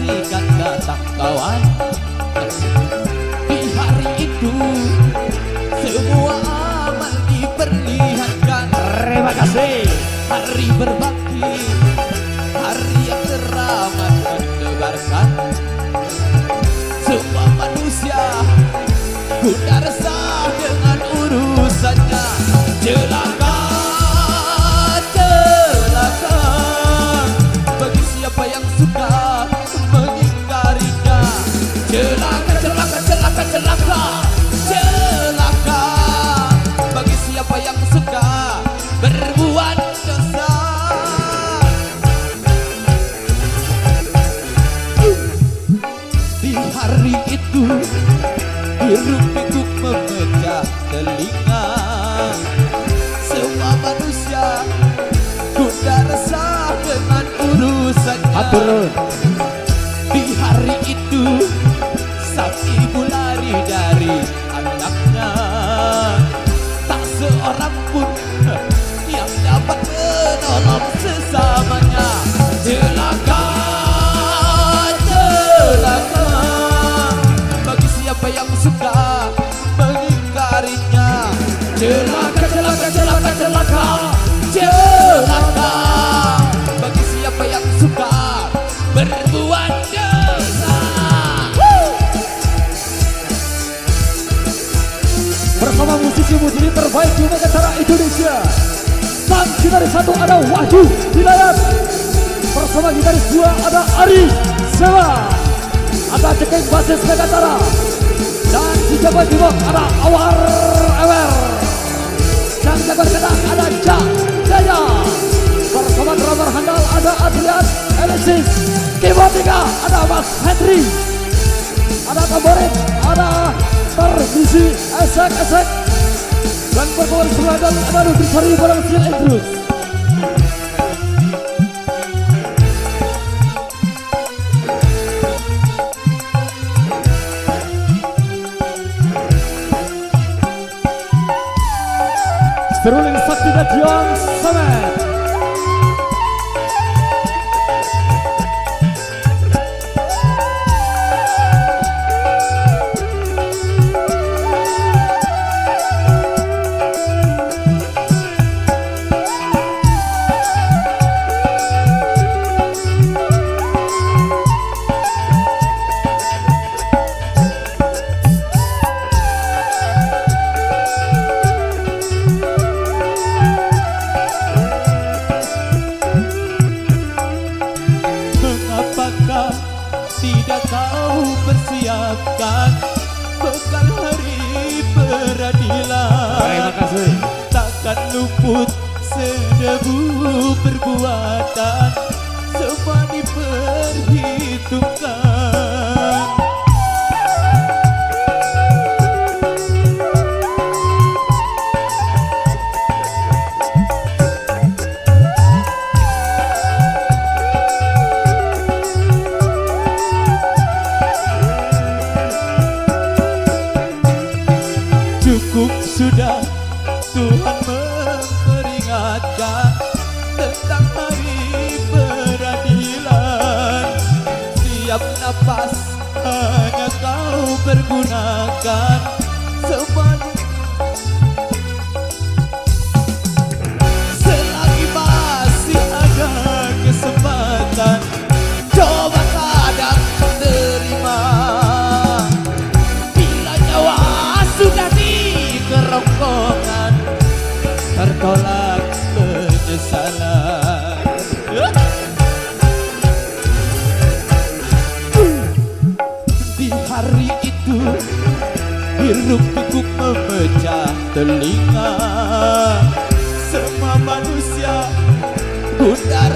saksikan datang kawan. Di hari itu semua amal diperlihatkan. Terima kasih. Hari berbakti, hari yang teramat mendebarkan. Semua manusia gundah resah dengan urusannya. Celaka, celaka bagi siapa yang suka mengingkarinya. Celaka, celaka, celaka, celaka, celaka bagi siapa yang suka berbuat dosa. Di hari itu hiruk pikuk memecah telinga. Semua manusia gundah resah dengan urusannya. Aturun. Di hari itu sang ibu lari dari anaknya. Tak seorang pun yang dapat menolong sesamanya. Celaka, celaka bagi siapa yang suka mengingkarinya. Celaka, celaka, celaka, celaka, celaka bagi siapa yang suka berbuat dosa. Bersama musisi-musisi terbaik di negara Indonesia. Sang gitaris 1 ada Wahyu Hidayat. Bersama gitaris 2 ada Ari Sewa. Ada Cekeng basis Megatara. Dan di jagoan keyboard ada Awar Ewer. Dan jagoan kedang ada Jak Jaya. Bersama drummer handal ada Adrian Alexis. Keyboard 3 ada Mas Henry. Ada tamborin, ada permisi esek-esek. Dan performa selatan ada Nutrisari barang Sil Andrews. Seruling Sakti Dadion Samet. Tidak kau persiapkan bekal hari peradilan. Terima kasih. Takkan luput sedebu perbuatan, semua diperhitungkan. Cukup sudah Tuhan memperingatkan tentang hari peradilan. Setiap napas hanya kau pergunakan. Selagi masih ada kesempatan, coba kadang terima. Bila nyawa sudah kerongkongan, tertolak penyesalan. Di hari itu hiruk pikuk memecah telinga. Semua manusia gundah